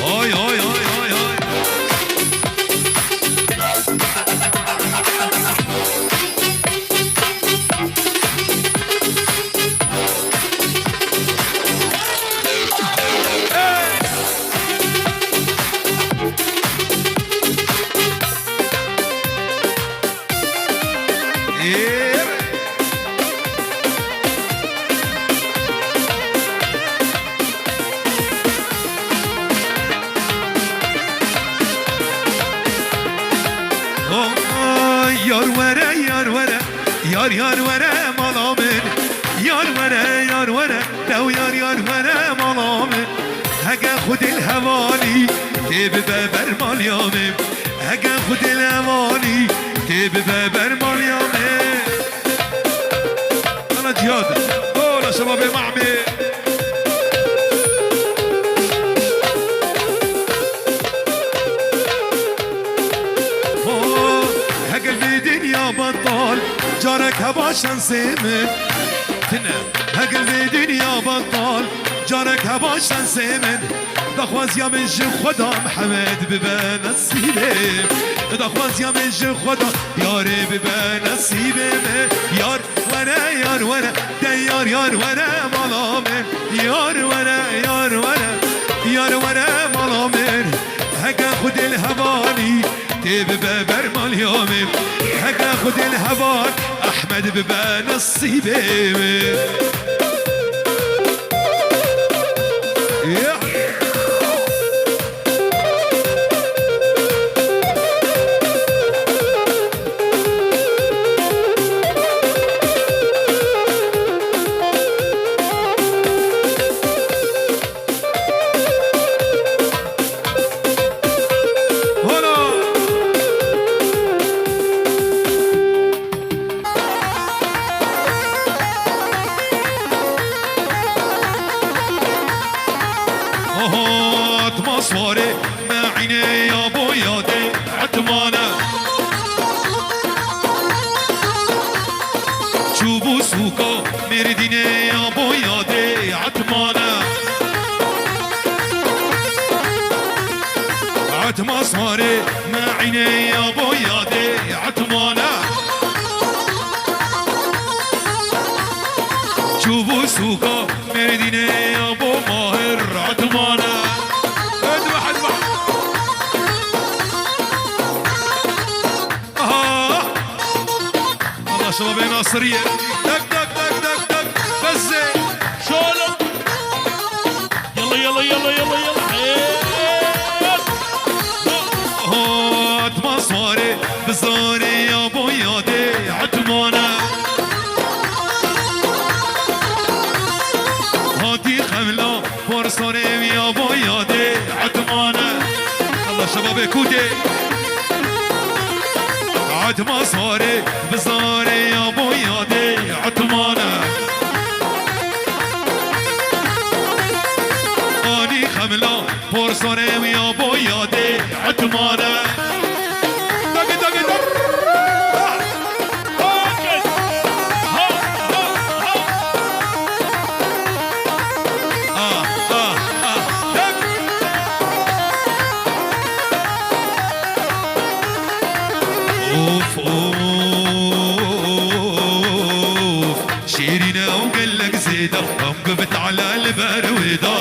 هاي هاي هاي هاي هاي. یار وره یار وره یار یار وره مالامن یار وره یار وره لو یار یار وره مالامن هگه خود الهوانی که ببر مالیامم هگه خود الهوانی که ببر مالیامم انا جهاد قول شباب معمي بطال جارك هباشن سيمن تنم هقل في دنيا بطال جارك هباشن سيمن دخواز يا من جو خدا محمد ببا نصيبه دخواز يا من جو خدا ياري ببا نصيبه يار ورا يار ورا ديار يار ورا ملامن يار ورا يار ورا يار ورا ملامن هقا خد الهواني تيب ببر مال يومي هكا خد الهوان احمد ببا نصيبي مصوري ما عيني يا ابو يادي عتمانه شوبو سوكا مرديني يا ابو يادي عتمانه عتما صاري ما عيني يا ابو يادي عتمانه شوبو سوكا مرديني يا ابو ماهر عتمانه شباب ناصرية دق دق دق دق دق فزة شولو يلا يلا يلا يلا يلا هات مصاري بزاري يا ابو يادي عتمانة هاتي خملة فرصاني يا ابو يادي عتمانة الله شباب كودي عتما صاري بزاري يا ابو يادي عتمانه اني خمله فرصاني يا ابو يادي عتمانه دق دق دق اوف اوف شيرينا وقال لك زيدة انقبت على البرويدة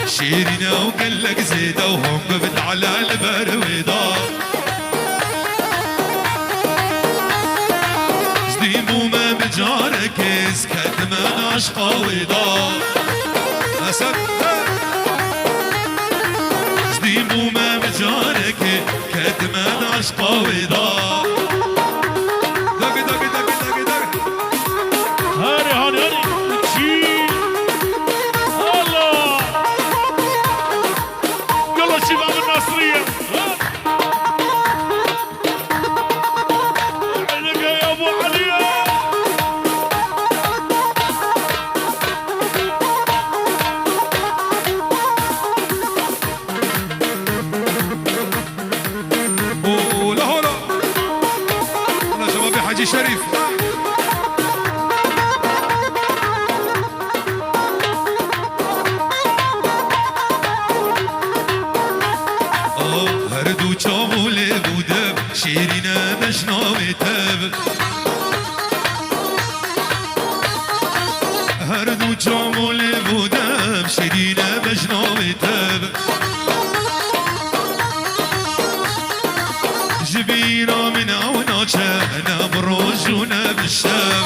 شيرينا وقال لك زيدة وانقبت على البرويدة زديمو ما بجارك اسكت ما عشقا ويضا اسد زديمو ما بجارك كتمان عشقا ويضا دق دق دق دق دق هاني هاني هاني شيل الله يلا شباب الناصرية عينك يا ابو علي هولا هولا دو چاول بودم شیرینه بشناویتم هر دو چاول بودم شیرینه بشناویتم جبینا من او ناچه نبروج و نبشتم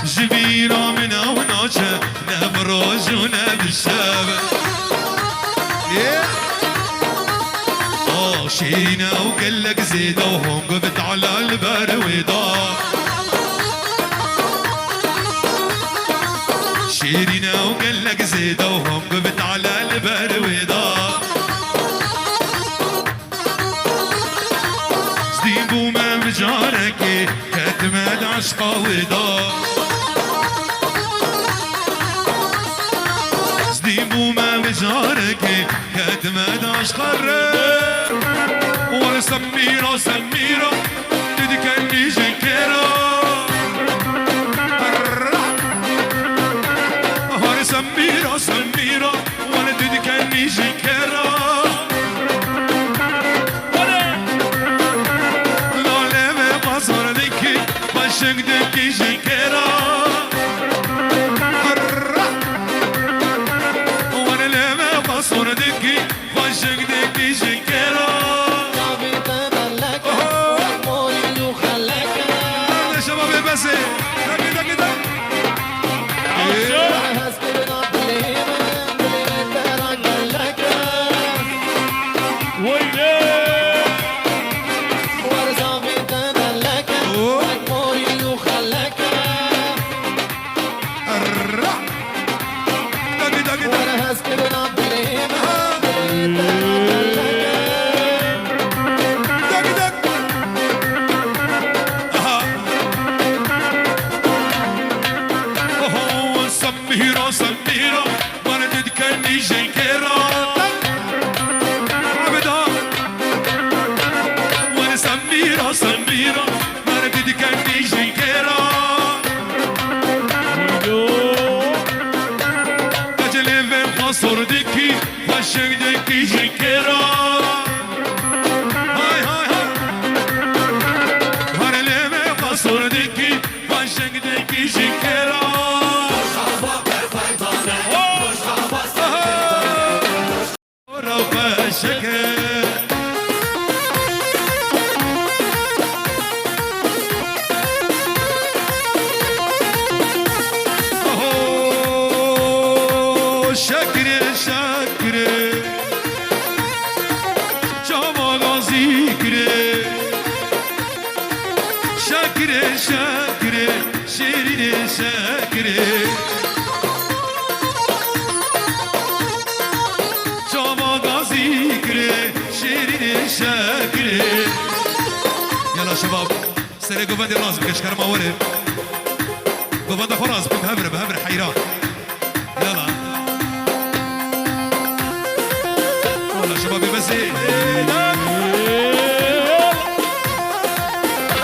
جبینا من او ناچه نبروج و نبشتم شيرينا وقلك زيدة وهم قبت على البرويضة شيرينا وقلك زيدة وهم قبت على البرويضة زديبو ما بجارك كتمد عشقا وضا زديبو ما بجارك كتمد عشقا ولا سميرة سميرة تدكني جنكرة ولا سميرة سميرة ولا تدكني جنكرة لا لا ما بصر ذكي بشك دكي جنكرة ولا لا ما بصر ذكي بشك دكي جنكرة سميرة سميرة وانا تذكرني جنكرة عبدا وانا سميرة سميرة وانا تذكرني جنكرة اجلي في قصر دكي وشك دكي جنكرة هاي هاي هاي وانا لي في قصر دكي وشك دكي جنكرة شكري شكري جاما غازي كري شكري شكري شيرين شكري جاما غازي كري شيرين شكري يلا شباب سري قبادي راس بكشكر ما ورد قبادي خراس بهبر بهبر حيران يلا شبابي بس ها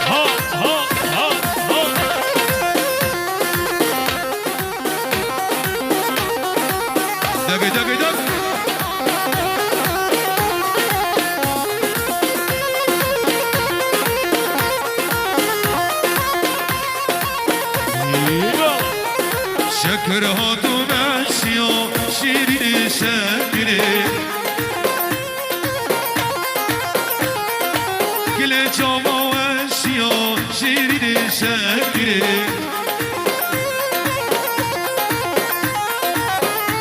ها ها ها دق دق دق شكر هاتو ماشيو شيرين شكري كل جاما واشيو شيرين شكري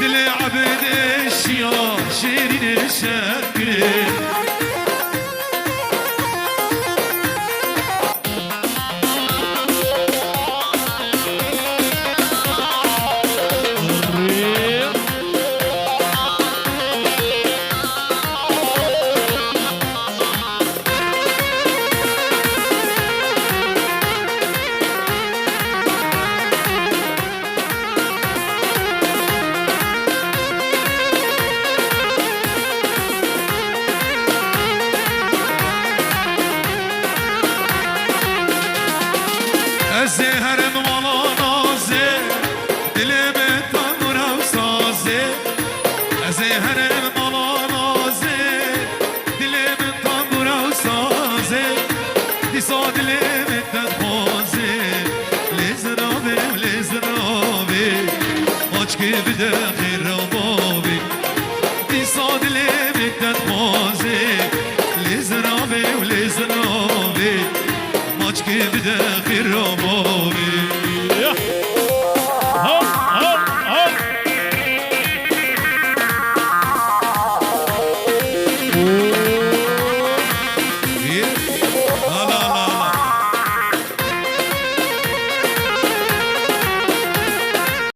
دل عبد اشيو شيرين شكري دی ساد لیمت خوزه لیزرابه لیزرابه آج که بده خیر